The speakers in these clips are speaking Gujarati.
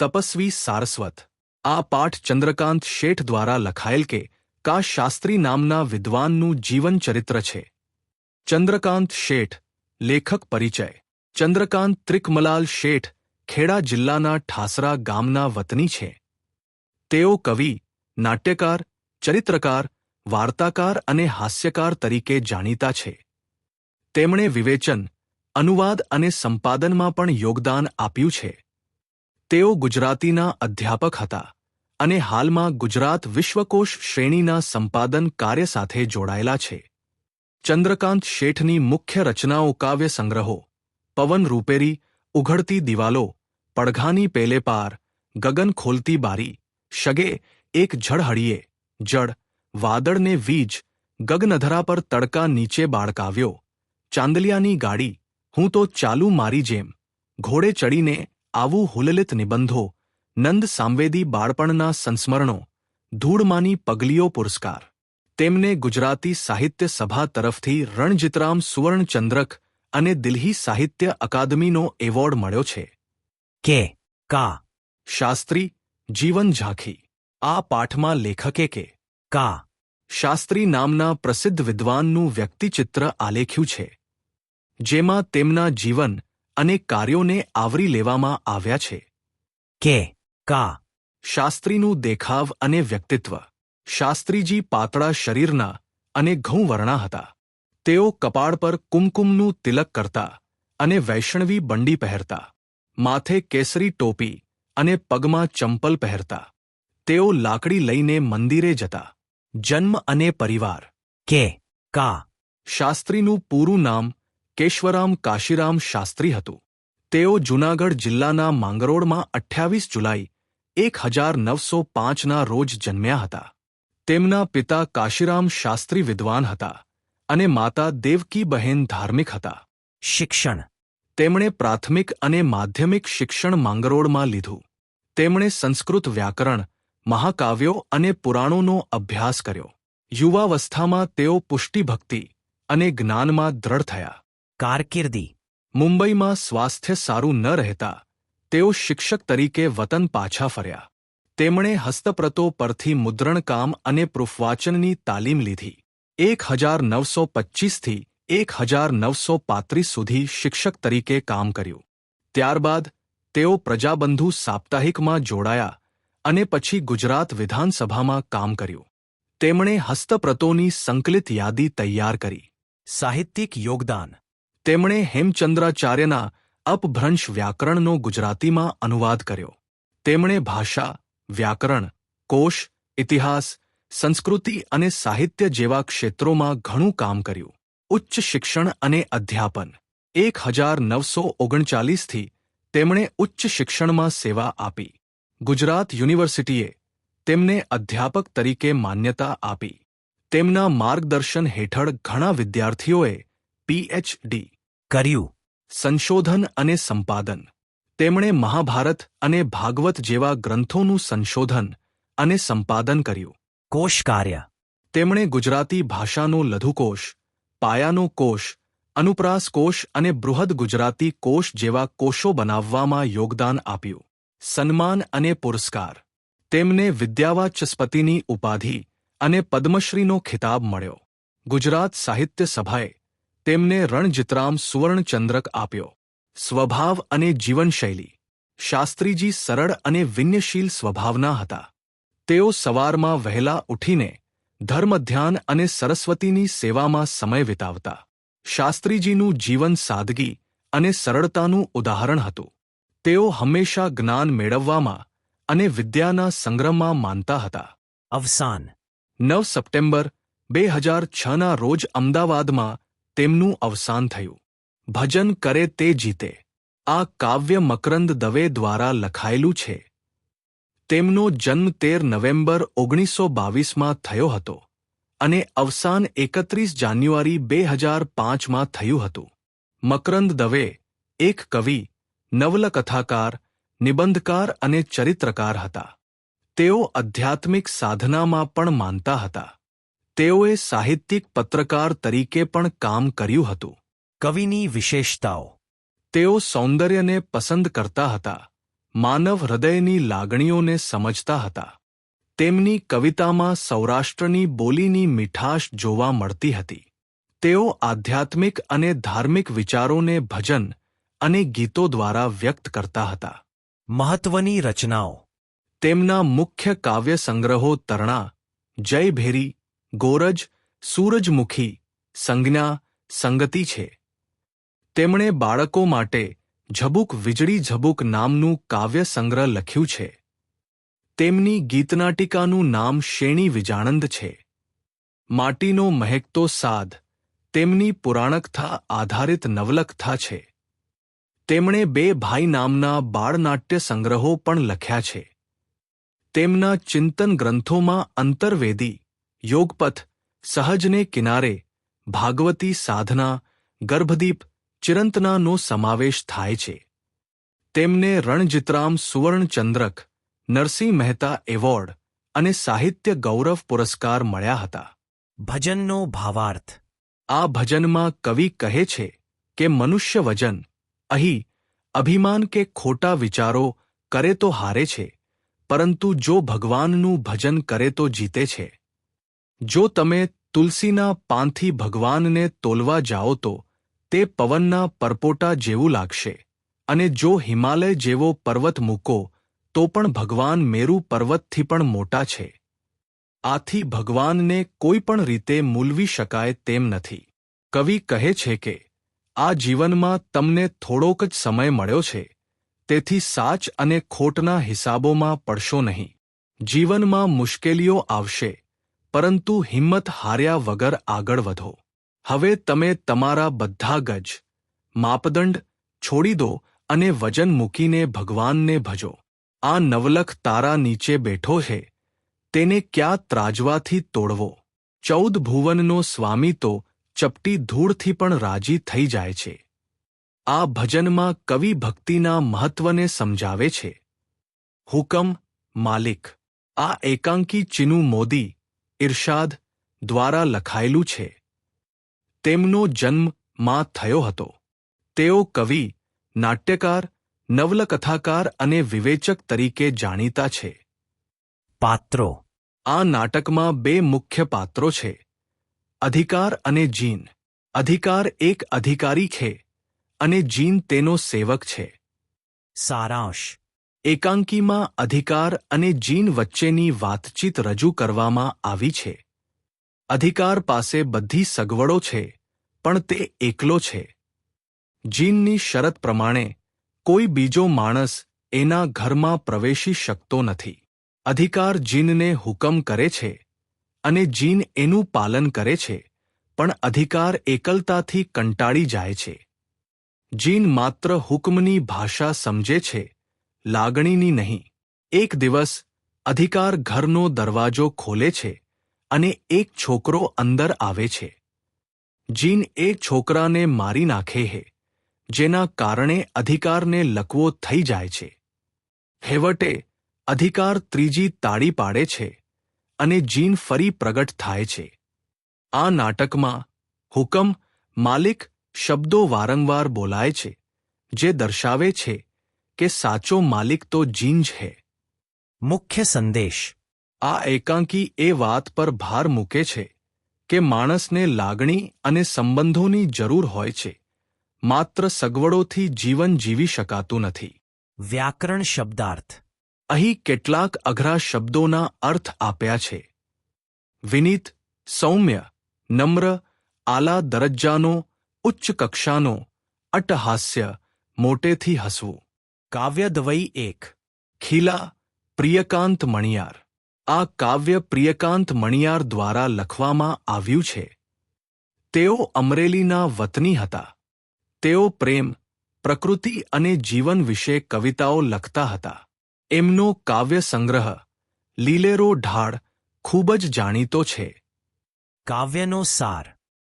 તપસ્વી સારસ્વત। આ પાઠ ચંદ્રકાંત શેઠ દ્વારા લખાયેલ કે કા શાસ્ત્રી નામના વિદ્વાનનું જીવન ચરિત્ર છે। ચંદ્રકાંત શેઠ લેખક પરિચય। ચંદ્રકાંત ત્રિકમલાલ શેઠ ખેડા જિલ્લાના ઠાસરા ગામના વતની છે। તેઓ કવિ, નાટ્યકાર, ચરિત્રકાર, વાર્તાકાર અને હાસ્યકાર તરીકે જાણીતા છે। તેમણે વિવેચન, અનુવાદ અને સંપાદનમાં પણ યોગદાન આપ્યું છે। તેઓ ગુજરાતીના અધ્યાપક હતા અને હાલમાં ગુજરાત વિશ્વકોશ શ્રેણીના સંપાદન કાર્ય સાથે જોડાયેલા છે। ચંદ્રકાંત શેઠની મુખ્ય રચનાઓ કાવ્ય સંગ્રહો પવન રૂપેરી, ઉઘડતી દિવાલો, પડઘાની પેલે પાર, ગગન ખોલતી બારી, શગે, એક ઝળહળીએ, જળ, વાદળને વીજ, ગગનધરા પર તડકા નીચે બાળકાવ્યો, ચાંદલિયાની ગાડી, હું તો ચાલુ મારી જેમ, ઘોડે ચડીને આવું હુલલિત નિબંધો, નંદ સામવેદી બાળપણના સંસ્મરણો, ધૂળમાની પગલીઓ પુરસ્કાર। તેમને ગુજરાતી સાહિત્ય સભા તરફથી રણજિતરામ સુવર્ણચંદ્રક અને દિલ્હી સાહિત્ય અકાદમીનો એવોર્ડ મળ્યો છે। કે કા શાસ્ત્રી જીવન ઝાંખી। આ પાઠમાં લેખકે કે કા શાસ્ત્રી નામના પ્રસિદ્ધ વિદ્વાનનું વ્યક્તિચિત્ર આલેખ્યું છે, જેમાં તેમના જીવન અને કાર્યોને આવરી લેવામાં આવ્યા છે। કે કા શાસ્ત્રીનું દેખાવ અને વ્યક્તિત્વ। શાસ્ત્રીજી પાતળા શરીરના અને ઘઉંવર્ણા હતા। તેઓ કપાળ પર કુમકુમનું તિલક કરતા અને વૈષ્ણવી બંડી પહેરતા, માથે કેસરી ટોપી અને પગમાં ચંપલ પહેરતા। તેઓ લાકડી લઈને મંદિરે જતા। જન્મ અને પરિવાર। કે કા શાસ્ત્રીનું પૂરું નામ કેશવરામ કાશીરામ શાસ્ત્રી હતું। તેઓ જૂનાગઢ જિલ્લાના માંગરોળમાં 28 જુલાઈ 1905ના રોજ જન્મ્યા હતા। તેમના પિતા કાશીરામ શાસ્ત્રી વિદ્વાન હતા અને માતા દેવકીબહેન ધાર્મિક હતા। શિક્ષણ। તેમણે પ્રાથમિક અને માધ્યમિક શિક્ષણ માંગરોળમાં લીધું। તેમણે સંસ્કૃત વ્યાકરણ, મહાકાવ્યો અને પુરાણોનો અભ્યાસ કર્યો। યુવાવસ્થામાં તેઓ પુષ્ટિભક્તિ અને જ્ઞાનમાં દ્રઢ થયા। કારકિર્દી। મુંબઈમાં સ્વાસ્થ્ય સારું ન રહેતા તેઓ શિક્ષક તરીકે વતન પાછા ફર્યા। તેમણે હસ્તપ્રતો પરથી મુદ્રણકામ અને પ્રૂફવાચનની તાલીમ લીધી। 1925થી 1935 સુધી શિક્ષક તરીકે કામ કર્યું। ત્યારબાદ તેઓ પ્રજાબંધુ સાપ્તાહિકમાં જોડાયા અને પછી ગુજરાત વિધાનસભામાં કામ કર્યું। તેમણે હસ્તપ્રતોની સંકલિત યાદી તૈયાર કરી। સાહિત્યિક યોગદાન। તેમણે હેમચંદ્રાચાર્યના અપભ્રંશ વ્યાકરણનો ગુજરાતીમાં અનુવાદ કર્યો। તેમણે ભાષા, વ્યાકરણ, કોશ, ઇતિહાસ, સંસ્કૃતિ અને સાહિત્ય જેવા ક્ષેત્રોમાં ઘણું કામ કર્યું। ઉચ્ચ શિક્ષણ અને અધ્યાપન। 1939થી તેમણે ઉચ્ચ શિક્ષણમાં સેવા આપી। ગુજરાત યુનિવર્સિટીએ તેમને અધ્યાપક તરીકે માન્યતા આપી। તેમના માર્ગદર્શન હેઠળ ઘણા વિદ્યાર્થીઓએ પીએચડી કર્યું। સંશોધન અને સંપાદન। તેમણે મહાભારત અને ભાગવત જેવા ગ્રંથોનું સંશોધન અને સંપાદન કર્યું। કોશ કાર્ય। તેમણે ગુજરાતી ભાષાનો લઘુકોશ, પાયાનો કોશ, અનુપ્રાસ કોશ અને બૃહદ ગુજરાતી કોશ જેવા કોશો બનાવવામાં યોગદાન આપ્યું। સન્માન અને પુરસ્કાર। તેમને વિદ્યાવાચસ્પતિની ઉપાધિ અને પદ્મશ્રીનો ખિતાબ મળ્યો। ગુજરાત સાહિત્ય સભાએ તેમને રણજિતરામ સુવર્ણચંદ્રક આપ્યો। સ્વભાવ અને જીવનશૈલી। શાસ્ત્રીજી સરળ અને વિનયશીલ સ્વભાવના હતા। તેઓ સવારમાં વહેલા ઉઠીને ધર્મધ્યાન અને સરસ્વતીની સેવામાં સમય વિતાવતા। શાસ્ત્રીજીનું જીવન સાદગી અને સરળતાનું ઉદાહરણ હતું। તેઓ હંમેશા જ્ઞાન મેળવવામાં અને વિદ્યાના સંગ્રહમાં માનતા હતા। અવસાન। 9 સપ્ટેમ્બર 2006ના રોજ અમદાવાદમાં તેમનું અવસાન થયું। ભજન કરે તે જીતે। આ કાવ્ય મકરંદ દવે દ્વારા લખાયેલું છે। તેમનો જન્મ 13 નવેમ્બર 1922માં થયો હતો અને અવસાન 31 જાન્યુઆરી 2005માં થયું હતું। મકરંદ દવે એક કવિ, નવલકથાકાર, નિબંધકાર અને ચરિત્રકાર હતા। તેઓ આધ્યાત્મિક સાધનામાં પણ માનતા હતા। તેઓએ સાહિત્યિક પત્રકાર તરીકે પણ કામ કર્યું હતું। કવિની વિશેષતાઓ। તેઓ સૌંદર્યને પસંદ કરતા હતા, માનવ હૃદયની લાગણીઓને સમજતા હતા. તેમની કવિતામાં સૌરાષ્ટ્રની બોલીની મીઠાશ જોવા મળતી હતી. તેઓ આધ્યાત્મિક અને ધાર્મિક વિચારોને ભજન અને ગીતો દ્વારા વ્યક્ત કરતા હતા. મહત્વની રચનાઓ. તેમના મુખ્ય કાવ્ય સંગ્રહો તરણા, જયભેરી, ગોરજ, સૂરજમુખી, સંજ્ઞા, સંગતિ છે. તેમણે બાળકો માટે ઝબુક વીજળી ઝબુક નામનું કાવ્ય સંગ્રહ લખ્યું છે. તેમની ગીતનાટિકાનું નામ શેણી વિજાણંદ છે. માટીનો મહેકતો સાદ તેમની પુરાણકથા આધારિત નવલકથા છે. તેમણે બે ભાઈ નામના બાળનાટ્ય સંગ્રહો પણ લખ્યા છે. તેમના ચિંતન ગ્રંથોમાં અંતરવેદી, યોગપથ, સહજને કિનારે, ભાગવતી સાધના, ગર્ભદીપ, ચિરંતનાનો સમાવેશ થાય છે. તેમને રણજિતરામ સુવર્ણચંદ્રક, નરસિંહ મહેતા એવોર્ડ અને સાહિત્ય ગૌરવ પુરસ્કાર મળ્યા હતા. ભજનનો ભાવાર્થ. આ ભજનમાં કવિ કહે છે કે મનુષ્ય વજન અહીં અભિમાન કે ખોટા વિચારો કરે તો હારે છે, પરંતુ જો ભગવાનનું ભજન કરે તો જીતે છે. જો તમે તુલસીના પાનથી ભગવાનને તોલવા જાઓ તો તે પવનના પરપોટા જેવું લાગશે, અને જો હિમાલય જેવો પર્વત મૂકો તો પણ ભગવાન મેરુ પર્વતથી પણ મોટા છે. આથી ભગવાનને કોઈ પણ રીતે મૂલવી શકાય તેમ નથી. કવિ કહે છે કે આ જીવનમાં તમને થોડોક જ સમય મળ્યો છે, તેથી સાચ અને ખોટના હિસાબોમાં પડશો નહીં. જીવનમાં મુશ્કેલીઓ આવશે, પરંતુ હિંમત હાર્યા વગર આગળ વધો. હવે તમે તમારા બધા ગજ, માપદંડ છોડી દો અને વજન મૂકીને ભગવાનને ભજો. આ નવલખ તારા નીચે બેઠો છે, તેને ક્યાં ત્રાજવાથી તોડવો? 14 ભુવનનો સ્વામી તો ચપટી ધૂળથી પણ રાજી થઈ જાય છે. આ ભજનમાં કવિ ભક્તિના મહત્વને સમજાવે છે. હુકમ, માલિક. આ એકાંકી ચિનુ મોદી, ઇરશાદ દ્વારા લખાયેલું છે. તેમનો જન્મ માં થયો હતો. તેઓ કવિ, નાટ્યકાર, નવલકથાકાર અને વિવેચક તરીકે જાણીતા છે. પાત્રો. આ નાટકમાં બે મુખ્ય પાત્રો છે, અધિકાર અને જીન. અધિકાર એક અધિકારી છે અને જીન તેનો સેવક છે. સારાંશ. એકાંકીમાં અધિકાર અને જીન વચ્ચેની વાતચીત રજૂ કરવામાં આવી છે. અધિકાર પાસે બધી સગવડો છે, પણ તે એકલો છે. જીનની શરત પ્રમાણે કોઈ બીજો માણસ એના ઘરમાં પ્રવેશી શકતો નથી. અધિકાર જીનને હુકમ કરે છે અને જીન એનું પાલન કરે છે, પણ અધિકાર એકલતાથી કંટાળી જાય છે. જીન માત્ર હુકમની ભાષા સમજે છે, લાગણીની નહીં. એક દિવસ અધિકાર ઘરનો દરવાજો ખોલે છે અને એક છોકરો અંદર આવે છે. જીન એ છોકરાને મારી નાખે છે, જેના કારણે અધિકારને લકવો થઈ જાય છે. હેવટે અધિકાર ત્રીજી તાળી પાડે છે અને જીન ફરી પ્રગટ થાય છે. આ નાટકમાં હુકમ, માલિક શબ્દો વારંવાર બોલાય છે, જે દર્શાવે છે કે સાચો માલિક તો જીન જ છે. મુખ્ય સંદેશ. આ એકાંકી એ વાત પર ભાર મૂકે છે કે માણસને લાગણી અને સંબંધોની જરૂર હોય છે, માત્ર સગવડોથી જીવન જીવી શકાતું નથી. વ્યાકરણ શબ્દાર્થ. અહીં કેટલાક અઘરા શબ્દોના અર્થ આપ્યા છે. વિનીત, સૌમ્ય, નમ્ર, આલા દરજ્જાનો, ઉચ્ચ કક્ષાનો, અટ્ટહાસ્ય, મોટેથી હસવું. કાવ્યદ્વયી 1. ખીલા, પ્રિયકાંત મણિયાર. આ કાવ્ય પ્રિયકાંત મણિયાર દ્વારા લખવામાં આવ્યું છે. તેઓ અમરેલીના વતની હતા. તેઓ પ્રેમ, પ્રકૃતિ અને જીવન વિશે કવિતાઓ લખતા હતા. એમનો કાવ્ય સંગ્રહ લીલેરો ઢાળ ખૂબ જ જાણીતો છે. કાવ્યનો સાર.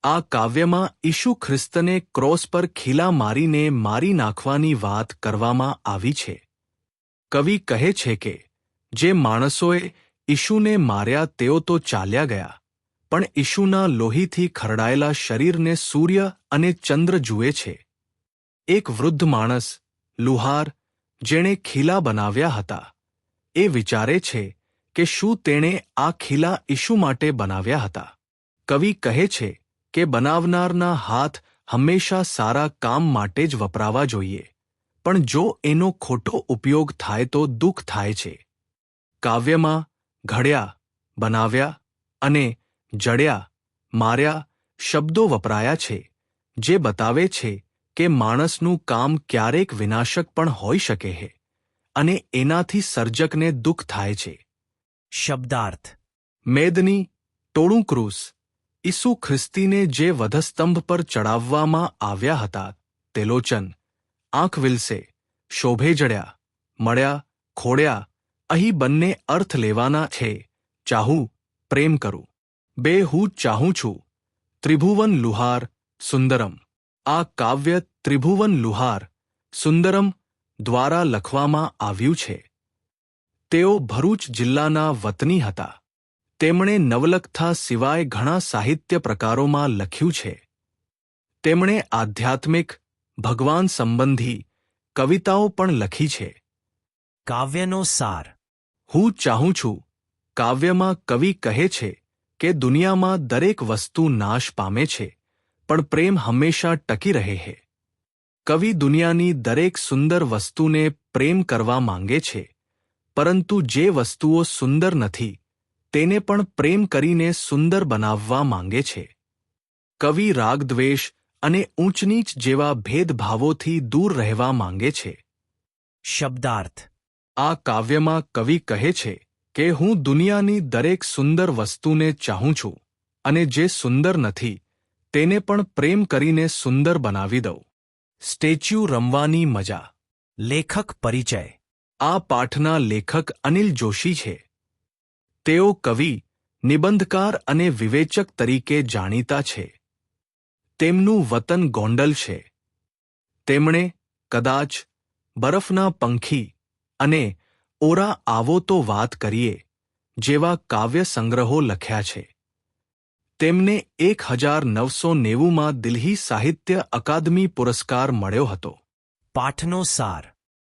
આ કાવ્યમાં ઈસુ ખ્રિસ્તને ક્રોસ પર ખીલા મારીને મારી નાખવાની વાત કરવામાં આવી છે. કવિ કહે છે કે જે માણસોએ ઈશુને માર્યા તેઓ તો ચાલ્યા ગયા, પણ ઈશુના લોહીથી ખરડાયેલા શરીરને સૂર્ય અને ચંદ્ર જુએ છે. એક વૃદ્ધ માણસ, લુહાર, જેણે ખીલા બનાવ્યા હતા એ વિચારે છે કે શું તેણે આ ખીલા ઈશુ માટે બનાવ્યા હતા. કવિ કહે છે કે બનાવનારના હાથ હંમેશા સારા કામ માટે જ વપરાવા જોઈએ, પણ જો એનો ખોટો ઉપયોગ થાય તો દુઃખ થાય છે. કાવ્યમાં ઘડ્યા, બનાવ્યા અને જડ્યા, માર્યા શબ્દો વપરાયા છે, જે બતાવે છે કે માણસનું કામ ક્યારેક વિનાશક પણ હોઈ શકે છે અને એનાથી સર્જકને દુઃખ થાય છે. શબ્દાર્થ. મેદની ટોળું ક્રૂસ ઈસુ ખ્રિસ્તીને જે વધસ્તંભ પર ચડાવવામાં આવ્યા હતા તે લોચન, આંખ વિલસે, શોભે જડ્યા, મળ્યા, ખોડ્યા અહીં બંને અર્થ લેવાના છે. ચાહું, પ્રેમ કરું. બે હું ચાહું છું. ત્રિભુવન લુહાર સુંદરમ. આ કાવ્ય ત્રિભુવન લુહાર સુંદરમ દ્વારા લખવામાં આવ્યું છે. તેઓ ભરૂચ જિલ્લાના વતની હતા. તેમણે નવલકથા સિવાય ઘણા સાહિત્ય પ્રકારોમાં લખ્યું છે. તેમણે આધ્યાત્મિક, ભગવાન સંબંધી કવિતાઓ પણ લખી છે. કાવ્યનો સાર. હું ચાહું છું કાવ્યમાં કવિ કહે છે કે દુનિયામાં દરેક વસ્તુ નાશ પામે છે, પણ પ્રેમ હંમેશા ટકી રહે છે. કવિ દુનિયાની દરેક સુંદર વસ્તુને પ્રેમ કરવા માંગે છે, પરંતુ જે વસ્તુઓ સુંદર નથી તેને પણ પ્રેમ કરીને સુંદર બનાવવા માંગે છે. કવિ રાગદ્વેષ અને ઊંચનીચ જેવા ભેદભાવોથી દૂર રહેવા માંગે છે. શબ્દાર્થ. આ કાવ્યમાં કવિ કહે છે કે હું દુનિયાની દરેક સુંદર વસ્તુને ચાહું છું અને જે સુંદર નથી તેને પણ પ્રેમ કરીને સુંદર બનાવી દઉં. સ્ટેચ્યુ રમવાની મજા. લેખક પરિચય. આ પાઠના લેખક અનિલ જોશી છે. તેઓ કવિ, નિબંધકાર અને વિવેચક તરીકે જાણીતા છે. તેમનું વતન ગોંડલ છે. તેમણે કદાચ બરફના પંખી અને ઓરા આવો તો વાત કરીએ જેવા કાવ્ય સંગ્રહો લખ્યા છે. તેમને 1990માં દિલ્હી સાહિત્ય અકાદમી પુરસ્કાર મળ્યો હતો. પાઠનો સાર.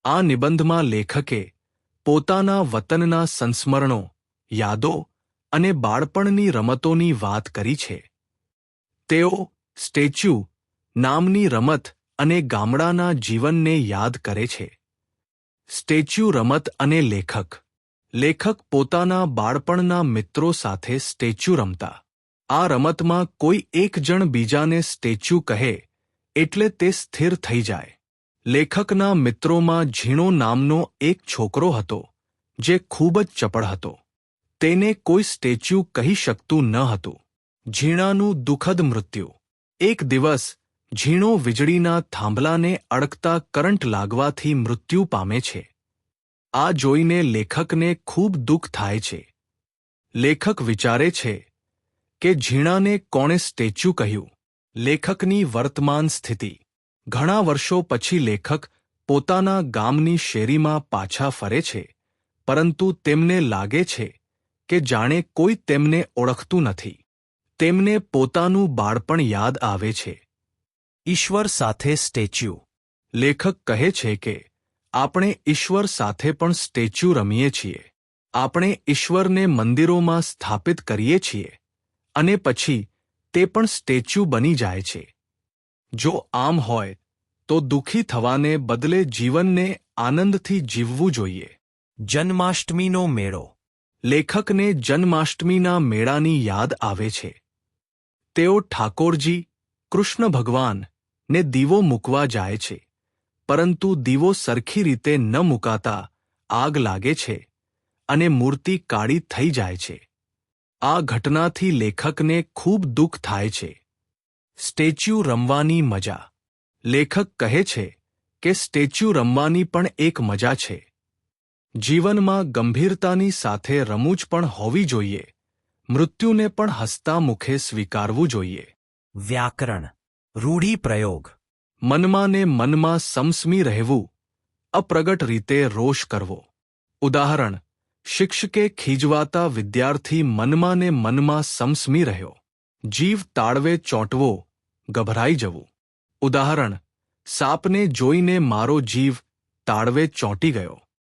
આ નિબંધમાં લેખકે પોતાના વતનના સંસ્મરણો, યાદો અને બાળપણની રમતોની વાત કરી છે. તેઓ સ્ટેચ્યુ નામની રમત અને ગામડાના જીવનને યાદ કરે છે. સ્ટેચ્યુ રમત અને લેખક. લેખક પોતાના બાળપણના મિત્રો સાથે સ્ટેચ્યુ રમતા. આ રમતમાં કોઈ એક જણ બીજાને સ્ટેચ્યુ કહે એટલે તે સ્થિર થઈ જાય. લેખકના મિત્રોમાં ઝીણો નામનો એક છોકરો હતો જે ખૂબ જ ચપળ હતો. તેને કોઈ સ્ટેચ્યુ કહી શકતું ન હતું. ઝીણાનું દુઃખદ મૃત્યુ. એક દિવસ ઝીણો વીજળીના થાંભલાને અડકતા કરંટ લાગવાથી મૃત્યુ પામે છે. આ જોઈને લેખકને ખૂબ દુઃખ થાય છે. લેખક વિચારે છે કે ઝીણાને કોણે સ્ટેચ્યુ કહ્યું. લેખકની વર્તમાન સ્થિતિ. ઘણા વર્ષો પછી લેખક પોતાના ગામની શેરીમાં પાછા ફરે છે, પરંતુ તેમને લાગે છે કે જાણે કોઈ તેમને ઓળખતું નથી. તેમને પોતાનું બાળપણ યાદ આવે છે. ઈશ્વર સાથે સ્ટેચ્યુ. લેખક કહે છે કે આપણે ઈશ્વર સાથે પણ સ્ટેચ્યુ રમીએ છીએ. આપણે ઈશ્વરને મંદિરોમાં સ્થાપિત કરીએ છીએ અને પછી તે પણ સ્ટેચ્યુ બની જાય છે. જો આમ હોય તો દુઃખી થવાને બદલે જીવનને આનંદથી જીવવું જોઈએ. જન્માષ્ટમીનો મેળો. લેખકને જન્માષ્ટમીના મેળાની યાદ આવે છે. તેઓ ઠાકોરજી, કૃષ્ણ ભગવાન ને દીવો મૂકવા જાય છે, પરંતુ દીવો સરખી રીતે ન મૂકાતા આગ લાગે છે અને મૂર્તિ કાળી થઈ જાય છે. આ ઘટનાથી લેખકને ખૂબ દુઃખ થાય છે. સ્ટેચ્યુ રમવાની મજા. લેખક કહે છે કે સ્ટેચ્યુ રમવાની પણ એક મજા છે. જીવનમાં ગંભીરતાની સાથે રમૂજ પણ હોવી જોઈએ. મૃત્યુને પણ હસતા મુખે સ્વીકારવું જોઈએ. વ્યાકરણ. રૂઢિપ્રયોગ. મનમાં ને મનમાં સમસમી રહેવું, અપ્રગટ રીતે રોષ કરવો. ઉદાહરણ: શિક્ષકે ખીજવાતા વિદ્યાર્થી મનમાં ને મનમાં સમસમી રહ્યો. જીવ તાળવે ચોંટવો, ગભરાઈ જવું. ઉદાહરણ: સાપને જોઈને મારો જીવ તાળવે ચોંટી ગયો.